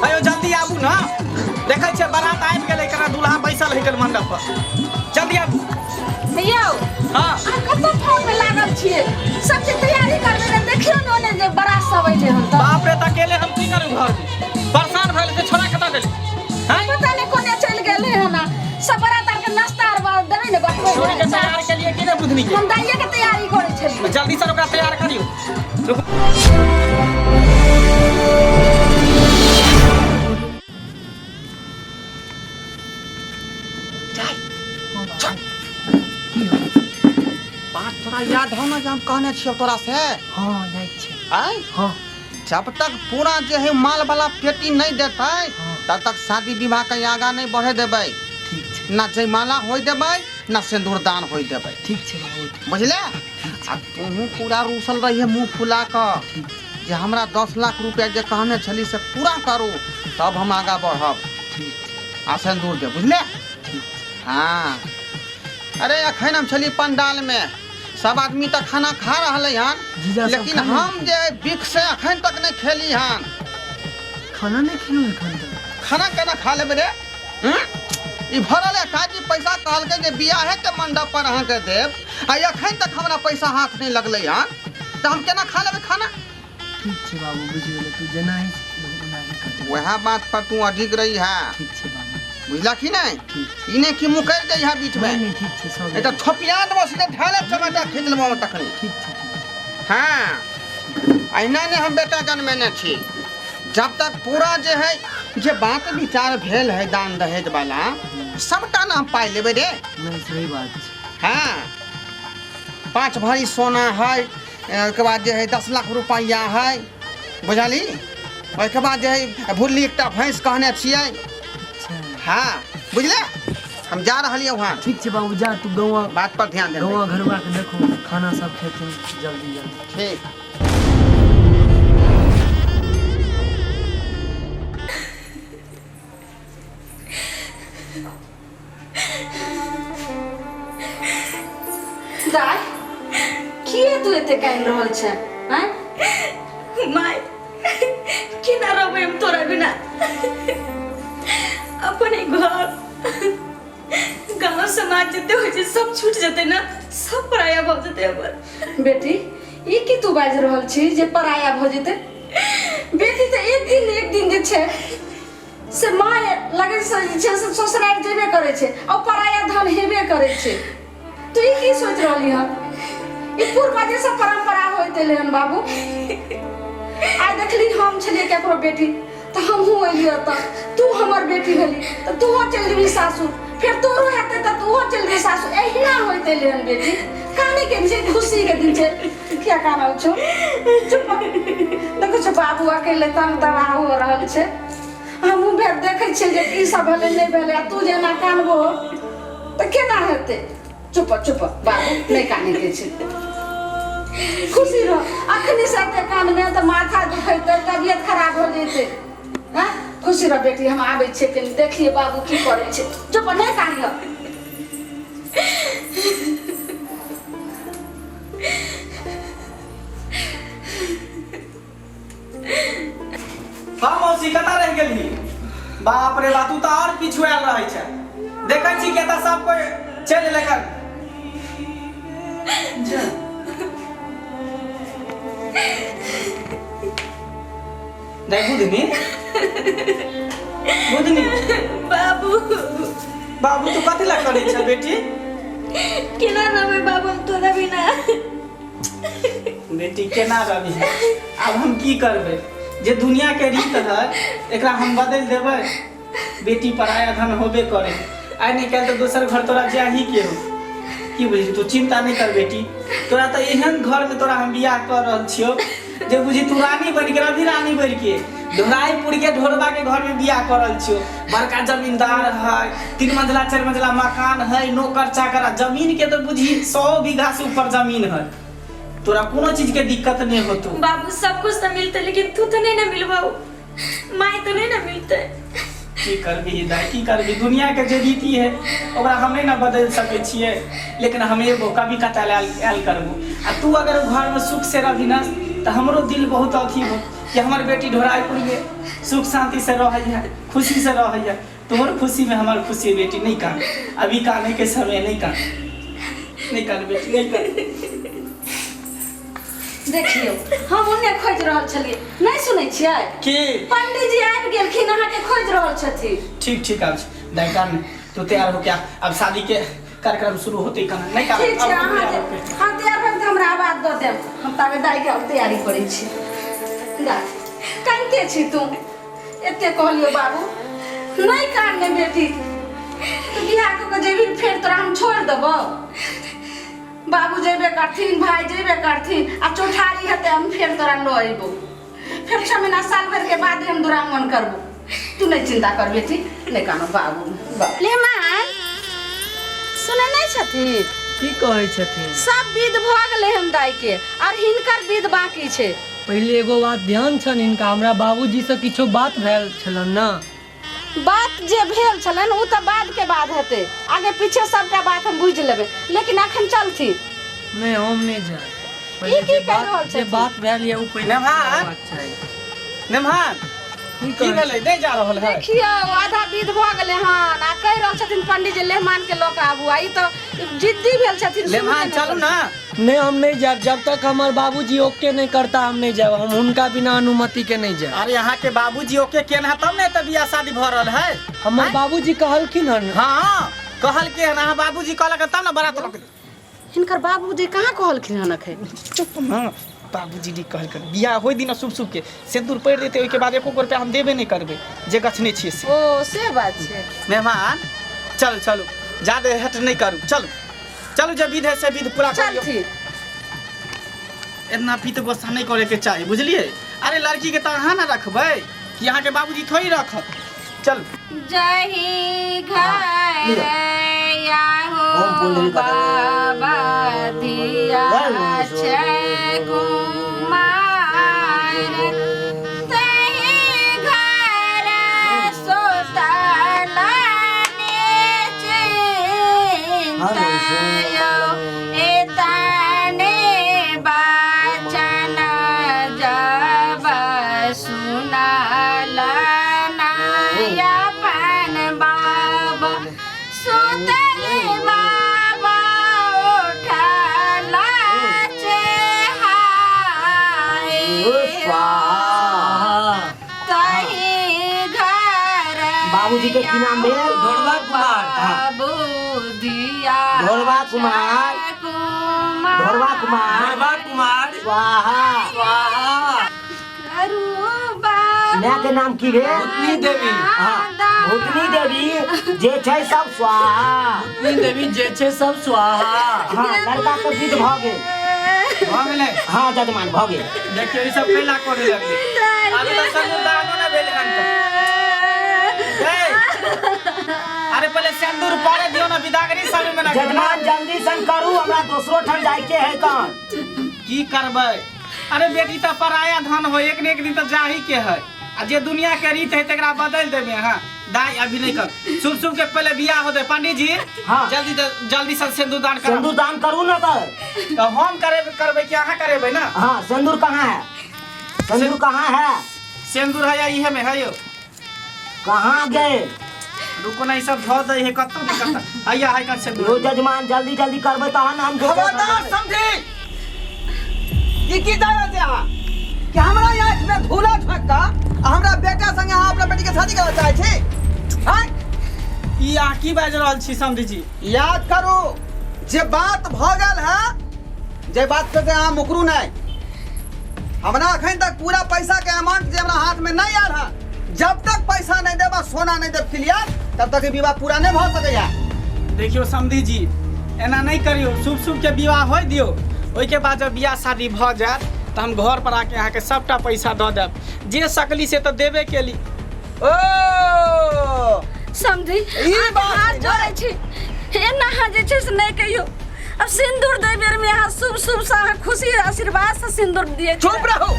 अयो जल्दी आबू ना देखै छै बारात आबि गेलै कना दूल्हा बैसल है कर मंडप पर जल्दी आबू यौ हां आ कत ठाम में लागल छियै सब चीज तैयारी करबे ने देखियो न ओने जे बड़ा सब अइले हन त बाप रे त अकेले हम की करू घर में परेशान भइल से छोरा कत गेलै हैं पता नहीं कोने चल गेले हन सब बारात के नाश्ता आर देबै ने बटबै छोरी के तैयार के लिए कि ने बुझनी के हम दाइये के तैयारी करै छलियै जल्दी से ओकरा तैयार करियो तोरा याद हो ना जे हम कहने छियो तोरा से हां जाय छै आय हां जब तक पूरा जे है माल वाला पेटी नहीं देतै तब तक शादी विवाह के आगा नहीं बढ़े देबै ठीक छै ना जयमाला होय देबै ना सिंदूर दान होय देबै ठीक छै बाबू बुझले आ तू पूरा रूसल रहिए मुंह फुला क जे हमरा 10 लाख रुपया जे कहने छली से पूरा करू तब हम आगा बढ़ब ठीक आ सिंदूर दे बुझले ठीक हां अरे अखन हम छली पंडाल में सब आदमी तक खाना खा रहले हन लेकिन हम जे बिख से अखन तक नहीं खेली हन खाना नहीं खेलू एखन तक खाना केना खा लेबे रे ई भरल है काजी पैसा कहल के जे बियाहे के मंडप पर अहाँ के देब आ अखन तक हमरा पैसा हाथ नहीं लगले हन त हम केना खा लेबे खाना ठीक छै बाबू बुझ गेलै तू जेना ही नहीं कर वह बात पर तू अधिक रही है ठीक छै बाबू बुझला कि नहीं इने की मुकर दे है बीच में नहीं ठीक छै सब एटा ठोपिया देबो सीधे ढाले टमाटर खींच लेबो तखनी ठीक छै हां अहिना ने हम बेटा जन्मेने छी जब तक पूरा जे है जे बात विचार भेल है दान दहेज वाला सबटा ना हम पाई लेबे रे नहीं सही बात छै हाँ 5 भरी सोना है के बाद जे है 10 लाख रुपया है बुझली ओके बाद जे है भुल्ली एकटा भैंस कहने छियै अच्छा हाँ बुझले हम जा रहलिए वहाँ ठीक छै बाबू जा तू गौवा बात पर ध्यान दे गौवा घरवा के देखो खाना सब खेते जल्दी जा ठीक दाई किए तू एते काइन रहल छै हैं माय केना रहबै हम तोरा बिना अपने घर गांव समाज जते होइ छै सब छूट जेतै ना सब पराया भ जेतै हमर बेटी ई की तू बाज रहल छी जे पराया भ जेतै बेटी त एक दिन जे छै से माय लगे से छै से ससुराल जेबे करे छै और पराया धन हेबे करे छै तू ई की सोच रहली ह ई पूर्व जे सब परंपरा होइते लेन बाबू आ देखली हम छलिए केकरो बेटी त हमहू एलियो त तू हमर बेटी भेली त तू चल जेबी सासुर फिर तोरो हेते त तू चल जेबी सासुर एहिना होइते लेन बेटी काने के जे खुशी के दिन छै क्या काना छो चुप देखो छ बाबू अकेले तंग दवा हो रहल छै हमहू भेट देखै छै जे की सब भेलै नै भेलै तू जेना कानबो त केना हेतै चुप बाबू नहीं काने के छै खुशी रह अखनी से ते कान में त माथा दुखैते तबियत खराब हो जैते हां खुशी रह बेटी हम आबै छै कि देखिए बाबू की करै छै चुप नहीं कानियो हाँ मौसी कता रह गेली बाप रे बात तू तो और पिछुआल रहे छै देखै छी केता सब कोई चल लेकर देख बुधनी बाबू तू कथि ला करै छ बेटी केना रहबै बाबू हम तोरा बिना बेटी केना रहबी अब हम की करबै जे दुनिया के रीत है एकरा हम बदल देबै बेटी पराया धन होबे करे आइ नहीं कल तो दोसर घर तोरा जाही के हो की बुझी तू चिंता नहीं कर बेटी तोरा तो एहन घर में तोरा हम बियाह कर रहल छियो जे बुझी तू रानी बन के रवि रानी बन के ढोराईपुर के ढोलबा के घर में बियाह करल छियो बड़का जमींदार है 3 मंजिला 4 मंजिला मकान है नौकर चाकर जमीन के तो बुझी 100 बीघा से ऊपर जमीन है तोरा कोनो चीज के दिक्कत नहीं होतो बाबू सब कुछ तो मिलते लेकिन तू तो नहीं ना मिलबाऊ माय तो नहीं ना मिलते की करबी दाई की करबी दुनिया के जे रीति है ओकरा हम नहीं ना बदल सके छिए लेकिन हम एगो कभी कता आल करबो आ तू अगर घर में सुख से रही ना तो हमरो दिल बहुत अथी हो कि हमर बेटी ढोराईपुर में सुख शांति से रहिए, खुशी से रहिए। तोहर खुशी में हमार खुशी है बेटी। नहीं कान, अभी काने के समय नहीं कान, नहीं कान बेटी, नहीं कान। देखियो हम उन्ने खोज रहल छलिए, नहीं सुनै छियै के पंडित जी आबि गेलखिन, अहाँ के खोज रहल छथिन। ठीक आज दाई कान तो तैयार हो क्या? अब शादी के कार्यक्रम शुरू होते कान नहीं कान। ठीक छै, अहाँ तैयार भऽ के हमरा आवाज दऽ देब, हम ताबे दाई के तैयारी करै छी। गा कानते छी तू, एते कहलियो बाबू नहीं कानने बेटी, तू बियाह कऽ के जेबी फेर तोरा हम छोड़ देबो। बाबू जेबे करथिन, भाई जेबे करथिन, आ चौठारी हेतै हम फेर तोरा लऽ अयबो। फेर 6 महीना साल भर के बाद हम दुरागमन करबो। तू नहीं चिंता कर बेटी, नहीं कानो बाबू। ले मां सुनै नहीं छथिन की कहै छथिन? सब विध भऽ गेलै हम दाई के, और हिनकर विध बाकी छै। पहले एगो बात ध्यान छन इनका, हमरा बाबूजी से किछो बात भेल छलन ना। बात जे भेल छलन उ त बाद के बाद हेतै, आगे पीछे सबटा बात हम बुझ लेबै, लेकिन अखन चलथि। नहीं हम नहीं जा। ई की कह रहल जे छथिन? बात भेल ये उ पहले नमहार। बात छै। नमहार की भेलै? नहीं जा रहल है? देखियो आधा विध भऽ गेलै हन, आ कहि रहल छथिन पंडित जी लेहमान के लोक आबू। आई तो जिद्दी भेल छथिन। लेमहान चलू ना। नहीं हम नहीं जाब, जब तक हमार बाबूजी ओके नहीं करता हम नहीं जाब। हम उनका बिना अनुमति के नहीं जाब। अरे यहाँ के बाबूजी ओके केन है तब नहीं तब बियाह शादी भ रहल है। हमार बाबूजी कहलखिन हन। हाँ कहल के ना, बाबूजी कहलक तब ना बारात लग। हिनकर बाबूजी कहाँ कहलखिन हन अखन? चुप ना, बाबूजी दी कहल कर बियाह होई दिन शुभ शुभ के सिंदूर पड़ देते, ओई के बाद 1 रुपया हम देबे नहीं करबे जे गछने छी से। ओ से बात छै। मेहमान चलो चलो, ज्यादा हट नहीं करू, चलो चलो, जब विध है से विध पूरा करियो। चलथि इतना पीत गोस्सा नहीं करे के चाहिए, बुझलिए? अरे लड़की के तो अहाँ ना रखबै कि यहाँ के बाबूजी थोड़ी रखत। चल जही घर आहो बाबा दिया छै कुमार, तही घर सोतला चिंतायो एतने बाचन जब सुनाला अपन बाबा सुतल बाबा उठला चेहाई तही घर बाबूजी के की नाम भेल? ढोरवा कुमार। बाबू दिया ढोरवा कुमार। ढोरवा कुमार। ढोरवा कुमार। स्वाहा। स्वाहा। माँ के नाम की भेल? भूतनी देवी। हाँ भूतनी देवी जे छै सब स्वाहा। भूतनी देवी जे छै सब स्वाहा। हाँ लड़का के विध भ गेल। भ गेलै। हाँ जजमान भ गेल। देखियो ई सब कैला करे लगले, अभी तो समुदानो ना भेल हन त। अरे पहले सिंदूर पड़े दियो ना, विदागरी सब में ना। जजमान जल्दी सन करू, हमरा दोसरो ठन जाय के है कान। की करबै? अरे बेटी तो पराया धन हो, एक न एक दिन तो जाही के है। आ जे दुनिया के रीत है तेकरा बदल देबे। हाँ दाई अभी नहीं कर, शुभ शुभ के पहले बियाह होते। पंडित जी हाँ जल्दी से सिंदूर दान करो। सिंदूर दान करू ना तर। तो हम करबे कि अहाँ करेबे ना? हाँ सिंदूर कहाँ है? सिंदूर कहाँ है? सिंदूर है इहे में है यो। कहाँ गए? रुको ना, ई सब धो दे है कत्तो न कत्ता। आइया है का सिंदूर। यो जजमान जल्दी जल्दी करबै तहन हम खबरदार समझी, ई की दावा दे अहाँ कि हमरा आँख में धूला ठक्का हमरा बेटा संगे अहाँ अपना बेटी के शादी करऽ चाहै छी? हैं? ई अहाँ की बाजि रहल छी समधी जी? याद करू जे बात भ गेल है, जे बात पे अहाँ मुकरू नहीं। हमरा अखन तक पूरा पैसा के अमाउंट जे हमरा हाथ में नहीं आयल है, जब तक पैसा नहीं देबा, सोना नहीं देब क्लियर, तब तक विवाह पूरा नहीं भ सकैया। देखियो समधी जी, एना नहीं करियो, शुभ शुभ के विवाह होय दियो। ओई के बाद जब बियाह शादी भ जात तो हम घर पर आके अहाँ के सबटा पैसा दऽ देब, जे सकली से तो देबे केली। ओ समझी ई बात हाथ है ना? जोड़ै छी, एना अहाँ जे छै से नहीं कहियो। अब सिंदूर दे बेर में अहाँ शुभ शुभ से अहाँ खुशी आशीर्वाद से सिंदूर दिए। चुप रहू,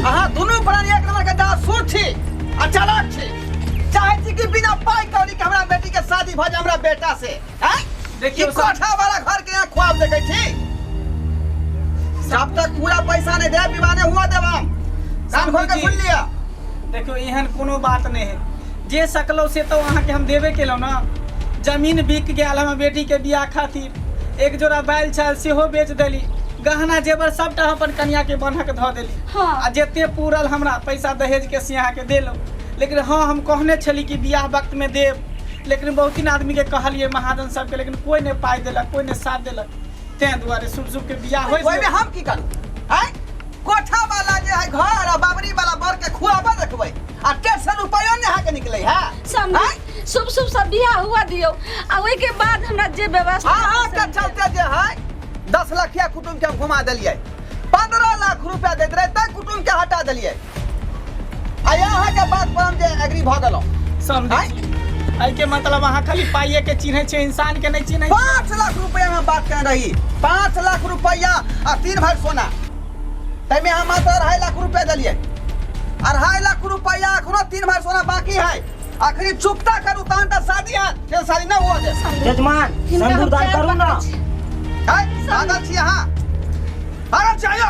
अहाँ दुनू प्राणी एक नंबर के जासूस छी आ चालाक छी। चाहे छी कि बिना पाई कौड़ी के हमरा बेटी के शादी भ जाए हमरा बेटा से। हैं? देखियो ई कोठा वाला घर के यहाँ ख्वाब देखै छी। जब तक पूरा पैसा नहीं दे विवाह नहीं हुआ देब हम। कान खोल के सुन लिया। देखो एहन कोनो बात नहीं है, जे सकलो से तो अहाँ के हम देबे केलहुँ ना। जमीन बिक गेल हमर बेटी के बियाह खातिर, एक जोड़ा बैल छल सेहो बेच देली, गहना जेवर सबटा अपन कन्या के बन्हक धऽ देली। हाँ। आ जते पूरल हमरा पैसा दहेज के से अहाँ के देलहुँ, लेकिन हाँ हम कहने छली कि बियाह वक्त में देब, लेकिन बहुतीन आदमी के कहलिए महाजन सबके, लेकिन कोई नहीं पाई देलक, कोई नहीं साथ देलक। तें दुआरे शुभ शुभ के बियाह होय ओइमे हम की करू? आय कोठा वाला जे है घर आ बाबरी वाला बर के खुआबा देखबै आ 150 रुपया ने अहाँ के निकलै है। समझी शुभ शुभ सब बियाह हुआ दियो, आ ओइ के बाद हमरा जे व्यवस्था हाँ के चलते जे है 10 लाखिया कुटुंब के हम घुमा देलिए, 15 लाख रुपया देत रहे तै कुटुंब के हटा देलिए। आ यहाँ के बात पर हम जे एग्री भ गेलौं। समझी आई के मतलब अहाँ खाली पाइए के चिन्हे छे, इंसान के नहीं चिन्हे। 5 लाख रुपया में बात कर रही, 5 लाख रुपया आ 3 भर सोना, तैमे हम मात्र 2.5 लाख रुपया दिलिए। 2.5 लाख रुपया अखनो 3 भर सोना बाकी है। आखिरी चुकता करू तहन त शादी है, फिर शादी न हुआ दे। जजमान सिंदूर दान करू ना। है आदत छी अहाँ, अरे चाहिए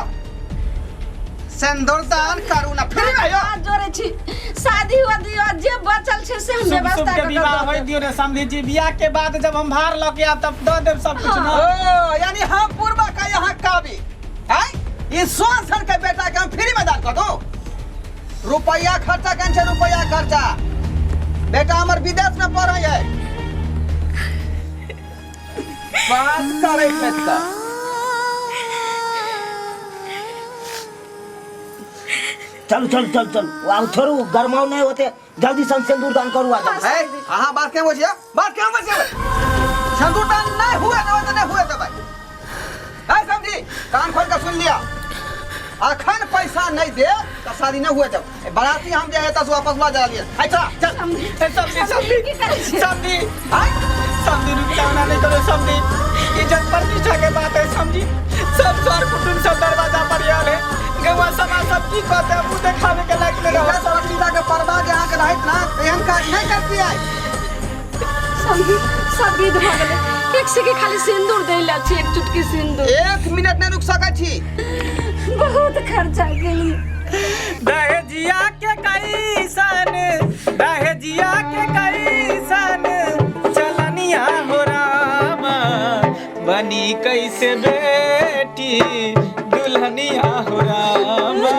सिंदूर दान करू ना, फिर आयो हाथ जोड़े छी, शादी हुआ दियो, जे बचल छे से हम शुभ शुभ व्यवस्था के कर विवाह होय दो। दियो रे समझी जी। बियाह के बाद जब हम भार लके आब तब दऽ देब सब कुछ ना। ओ यानी हम पूर्वा का यहाँ काबी है, ई सोसन के बेटा के हम फ्री में दान कर दो। रुपया खर्चा कन छे, रुपया खर्चा, बेटा हमर विदेश में पढ़ै है, बात करे खेत का। चल चल चल चल, अब छोड़ू गरमाओ नहीं होते, जल्दी से सिंदूर दान करू आ जाओ। है अहाँ बात के बोझिया, बात के बोझिया, सिंदूर दान नहीं हुए तो नहीं हुए तो भाई है समझी, कान खोल के सुन लिया। अखन पैसा नहीं दे तो शादी नहीं हुए, जब बाराती हम जे है तो वापस ला जा लिए। अच्छा चल समझी समझी की करे छी? समझी है समझी रुपया नहीं करो समझी, इज्जत प्रतिष्ठा के बात है समझी। सब सर कुटुंब सब दरवाजा पर आयल है, गवा समाज सब की कहते हैं, मुंह दिखावे के लायक नहीं रहो। सुरक्षा के परवाह के यहाँ के रहत ना, एहन काज नहीं करती है। समझी सब विध भ गेले, एक से के खाली सिंदूर दैला छी, एक चुटकी सिंदूर। 1 मिनट नहीं रुक सकै छी। बहुत खर्चा गेली। दहेजिया के कैसन, दहेजिया के कैसन चलनिया हो रामा, बनी कैसे बेटी दुल्हनिया हो रामा,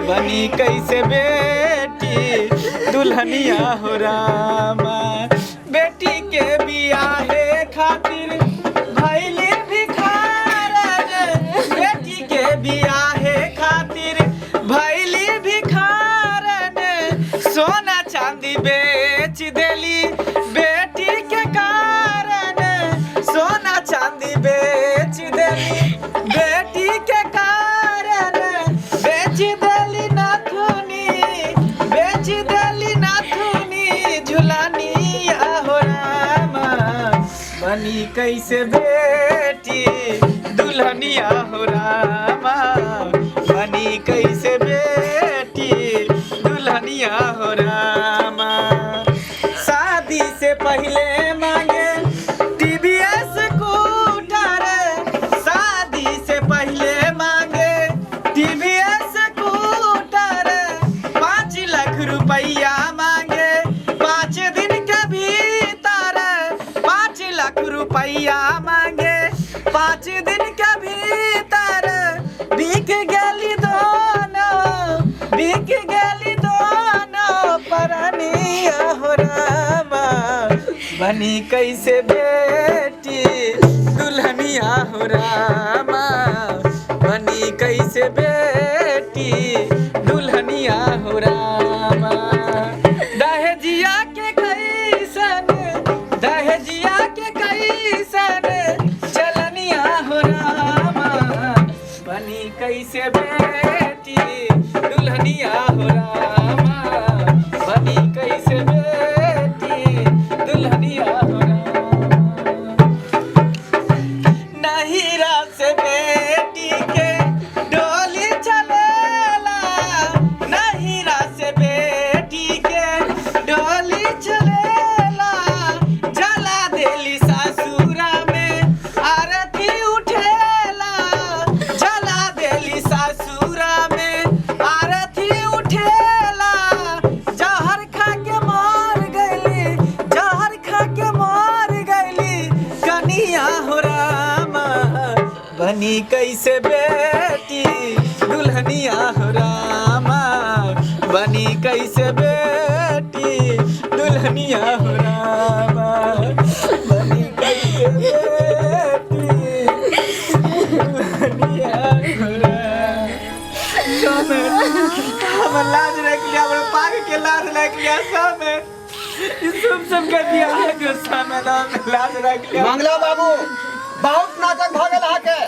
बनी कैसे बेटी दुल्हनिया हो रामा। बेटी के बियाहे खातिर भइली भिखारन, बेटी के बियाहे खातिर भइली भिखारन, सोना चांदी बेच देली बेटी के कारण, सोना चांदी बेच देली बेटी के कारण, बेच देली नाथुनी, बेच देली नाथुनी झुलानिया हो रामा, बनी कैसे बेटी दुल्हनिया हो रामा, बनी कैसे बेटी दुल्हनिया हो रामा। शादी से पहले मांगे टीवीएस स्कूटर, शादी से पहले मांगे टीवीएस स्कूटर, 5 लाख रुपया मांगे 5 दिन के भीतर, 5 लाख रुपया मांगे 5 दिन के भीतर, बिक गेली दोनों, बिक गेली दोनों परनिया हो रामा, बनी कैसे बेटी दुल्हनिया हो रामा, बनी कैसे बेटी दुल्हनिया हो रामा। दहेजिया के कैसन, दहेजिया के कैसन चलनिया हो रामा, बनी कैसे बेटी दुल्हनिया हो रामा, बनी कैसे बेटी दुल्हनिया हो रामा। नहिरा से बेटी के डोली बनी कैसे बेटी दुल्हनिया हो रामा, बनी कैसे बेटी दुल्हनिया हो रामा, बनी कैसे बेटी दुल्हनिया हो रामा। हम लाज रख लिया, हमर पाग के लाज रख लिया सब सब कर दिया है जो समय नाम लाज रख लिया। मंगला बाबू बहुत नाटक भ गेल आके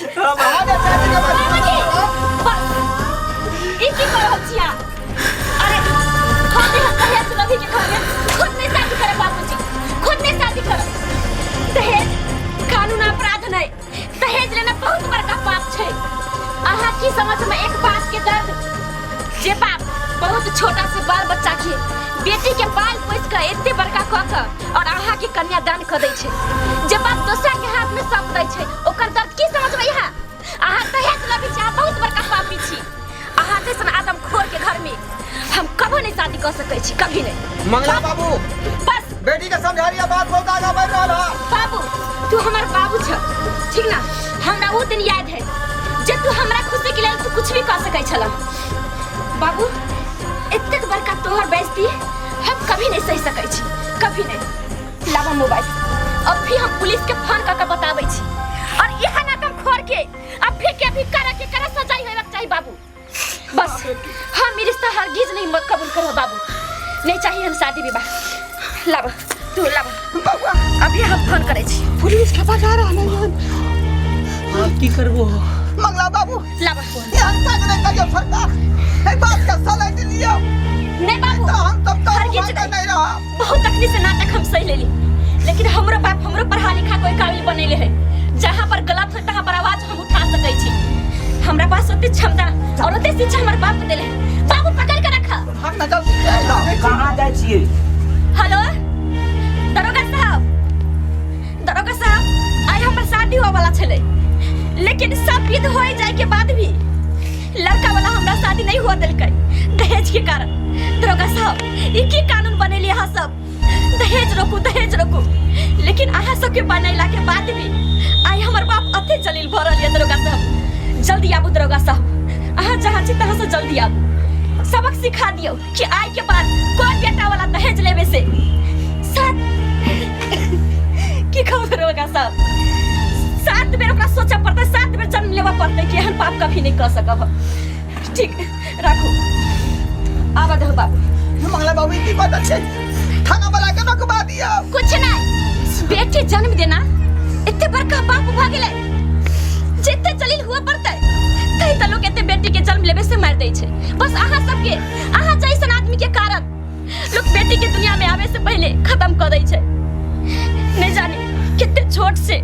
हम आगे चल के ई की करब छिया? अरे हम यहाँ दहेज लभी के घर में खुद नहीं शादी करे बाबूजी, खुद नहीं शादी करो। दहेज कानून अपराध नहीं, दहेज लेना बहुत बड़का पाप छै। अहाँ की समझ में एक बात के दर्द, जे बाप बहुत छोटा से बाल बच्चा के बेटी के बाल पोस के एते बड़का क के और अहाँ के कन्यादान क दै छै, जे बाप दूसरा के हाथ में सौंप दै छै, ओकर दर्द की समझ में यहाँ? अहाँ दहेज लभी छै, बहुत बड़का पापी छी। अहाँ जैसन आदम खोर के घर में हम कभी नहीं शादी कर सकै छी, कभी नहीं। मंगला बाबू बस बेटी के समझारिया, बात बहुत आगे बढ़ रहा है। बाबू तू हमार बाबू छ, ठीक ना? हमरा वो दिन याद है जे तू हमरा खुशी के लिए तू कुछ भी कर सकै छला। बाबू इतने बड़का तोहर बेइज्जती हम कभी नहीं सह सकै छी, कभी नहीं। लावा मोबाइल, अब भी हम पुलिस के फोन करके बताबै छी, और यहाँ ना तुम खोर के अब भी के भी करा सजाई होइबाक चाहिए बाबू। बस हम ई रिश्ता हरगिज नहीं कबूल करब बाबू, नहीं चाहिए हम शादी विवाह। लावा तू लावा, अभी हम फोन करे छी, पुलिस के पास आ रहा है। आप की करबो? मंगला बाबू लावा यहाँ तक नहीं करियो सरकार, एक बात का सलाह लियो। नहीं बाबू, तो हम तब तक हरगिज नहीं रहा। बहुत तकलीफ से नाटक हम सही लेली, लेकिन हमरो बाप हमरो पढ़ा लिखा कोई काबिल बनेले है। जहाँ पर गलत हो तहाँ पर आवाज हम उठा सकै छी। हमरा पास ओते क्षमता और ओते शिक्षा हमर बाप देले। बाबू पकड़ के रखा। हम न जल्दी कहाँ जाइ छियै? हेलो दरोगा साहब, दरोगा साहब आई हमर शादी हो वाला छले, लेकिन सब विध हो जाए के बाद भी लड़का वाला हमरा शादी नहीं हुआ दिलकै दहेज के कारण। दरोगा साहब ई की कानून बनेली अहाँ सब? दहेज रोकू, लेकिन अहाँ सबके बनैला के बाद भी आई हमर बाप अते जलील भ रहल है। दरोगा साहब जल्दी आबू, दरोगा साहब अहाँ जहाँ छी तहाँ से जल्दी आबू। सबक सिखा दियो कि आई के बाद कोई बेटा वाला दहेज लेवे से साथ की कहू दरोगा साहब, 7 बेर ओकरा सोचा पड़ता, 7 बेर जन्म लेवा पड़ता कि एहन पाप कभी नहीं कर सकब। ठीक राखू, आवा दो बाबू। मंगला बाबू की बात अच्छे थाना वाला के रखवा दिया। कुछ नहीं, बेटी जन्म देना इतने बड़का पाप भ गेलै, जितने जलील हुआ पड़ता कई त लोग एते बेटी के जन्म लेवे से मार दै छै। बस अहाँ सबके, अहाँ जैसन आदमी के कारण लोग बेटी के दुनिया में आवे से पहले खत्म कर दै छै। नहीं जाने कितने छोट से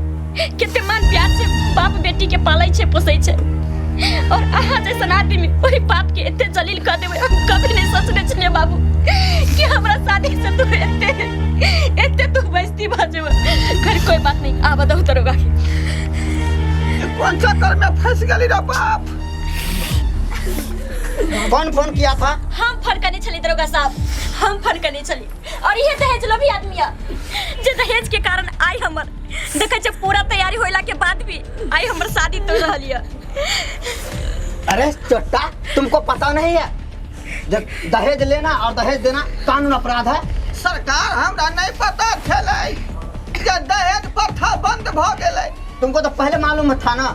कितने मान प्यार से बाप बेटी के पालै छै, पोसै छै, और अहाँ जैसन आदमी वही बाप के इतने जलील कर देबै हम कभी नहीं सोचने छलिए बाबू कि हमरा शादी से तू एते तू बेइज्जती भाजे। घर कोई बात नहीं, आवा दो दरोगा के। कौन चक्कर में फंस गई रे बाप? कौन फोन किया था? हम फोन करने चली दरोगा साहब, हम फोन करने चली, और ये दहेज लोभी आदमी है जे दहेज के कारण आई हमर देखे छे पूरा तैयारी होइला के बाद भी आई हमर शादी तोड़ रहली है। अरे चोट्टा, तुमको पता नहीं है जब दहेज लेना और दहेज देना कानून अपराध है? सरकार हमरा नहीं पता छलै जे दहेज प्रथा बंद भ गेलै। तुमको तो पहले मालूम था ना?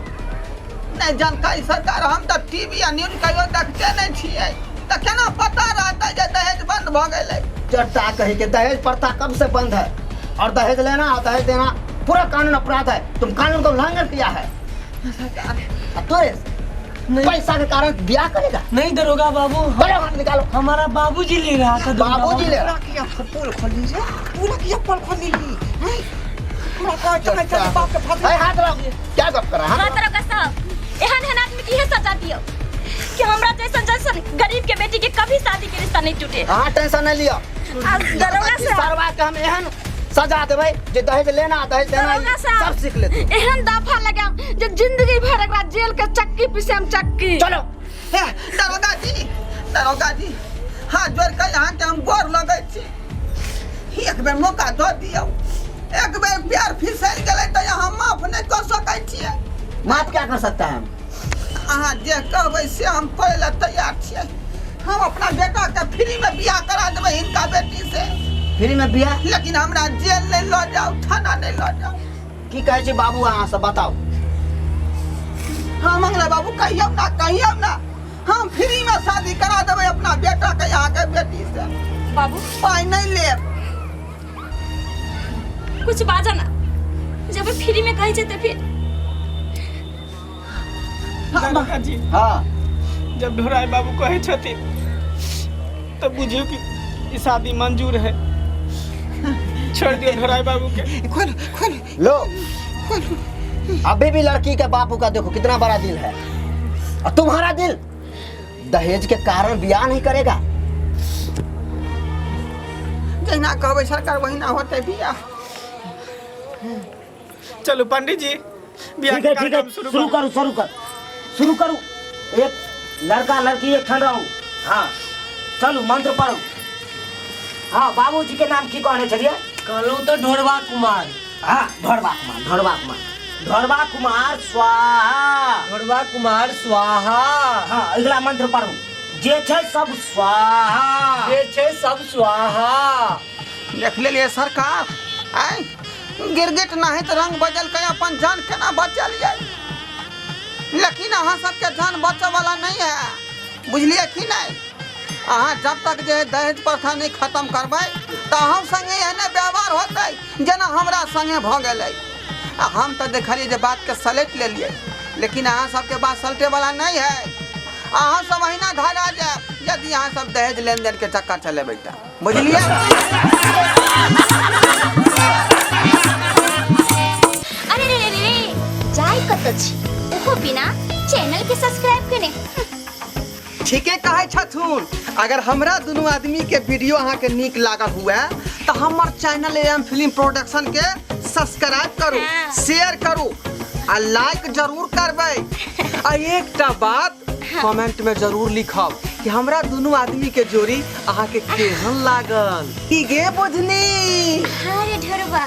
नहीं जानकारी सरकार, हम तो टीवी या न्यूज कहियो देखते नहीं छियै, तो केना पता रहता जे दहेज बंद भ गेलै? चोट्टा कही के दहेज प्रथा कब से बंद है, और दहेज लेना और दहेज देना पूरा कानून अपराध है। तुम कानून को उल्लंघन किया है। तो पैसा के कारण ब्याह करेगा? नहीं दरोगा बाबू, बड़े हाथ निकालो। हमारा बाबूजी ले रहा था। बाबूजी ले रहा? पोल खोल लीजिए, पूरा किया पोल खोल लीजिए। हमरा कह चले चले बाप के फंस भाई हाथ रखो, क्या गप कर रहा है? हाँ दरोगा साहब, एहन आदमी की है सजा दियो कि हमरा जैसन गरीब के बेटी के कभी शादी के रिश्ता नहीं टूटे। हाँ टेंशन नहीं लियो, दरोगा साहब सरवा के हम एहन सजा देबै जे दहेज लेना दहेज देना सब सीख लेते। एहन दफा लगा जे जिंदगी भर एकरा जेल के चक्की पीछे हम चक्की। चलो दरोगा जी हाथ जोड़ के यहाँ के हम गोर लगे छी, एक बेर मौका दो दियो, एक बेर प्यार फिसल गेलै तो यहाँ माफ नहीं कर सकै छियै। मात क्या कर सकता है हम? अहाँ जे कहबै से हम करे ला तैयार छियै। हम अपना बेटा के फ्री में बियाह करा देबै हिनका बेटी से, फ्री में बियाह? लेकिन हमरा जेल नहीं लऽ जाओ, थाना नहीं लऽ जाओ। की कहै छी बाबू अहाँ सब बताओ। हाँ मंगला बाबू कहियो ना हम फ्री में शादी करा देबै अपना बेटा के यहाँ के बेटी से। बाबू पाई नहीं ले। कुछ बाजा ना, जब फ्री में कहे छै तो फिर दरोगा जी हाँ जब ढोराई बाबू कहे छथिन तो बुझियो कि ई शादी मंजूर है। छोड़ दियो ढोराई बाबू के। खोल लो, अभी भी लड़की के बापू का देखो कितना बड़ा दिल है, और तुम्हारा दिल दहेज के कारण बियाह नहीं करेगा। जहिना कहबै सरकार वहिना होते बियाह। चलो पंडित जी बियाह ठीक है के ठीक है, कार्यक्रम शुरू करो। एक लड़का लड़की एक ठन रहू। हाँ चलो मंत्र पढ़ो। हाँ बाबूजी के नाम की कहने चलिए? कहलू तो ढोरवा कुमार। हाँ ढोरवा कुमार स्वाहा। ढोरवा कुमार स्वाहा। हाँ अगला मंत्र पढ़ो। जे छै सब स्वाहा। जे छै सब स्वाहा। देख लेलिए सरकार, आय गिरगिट नाहित रंग बदल के अपन जान केना बचलिए, लेकिन अहाँ सबके जान बचे वाला नहीं है, बुझलिए कि नहीं? अहाँ जब तक जे दहेज प्रथा नहीं खत्म करबै तो हम संगे एहने व्यवहार होते जेना हमरा संगे भ गेलै। हम तो देखलिए जे बात के सलेट लेलिए, लेकिन अहाँ सबके बात सलटे वाला नहीं है। अहाँ सब अहिना धरा जाए यदि अहाँ सब दहेज लेन देन के चक्कर चले बेटा, बुझलिए? अरे रे रे रे जाय कत छी ओहो बिना चैनल के सब्सक्राइब कने। ठीके कहे छथुन। अगर हमरा दोनों आदमी के वीडियो अहाँ के नीक लागल हुए तो हमर चैनल एम फिल्म प्रोडक्शन के सब्सक्राइब करू, शेयर करू आ लाइक जरूर करबै। आ एकटा बात कमेंट में जरूर लिखब कि हमरा दोनों आदमी के जोड़ी अहाँ के केहन लागल। की गे बुझनी? हाँ रे ढोरवा।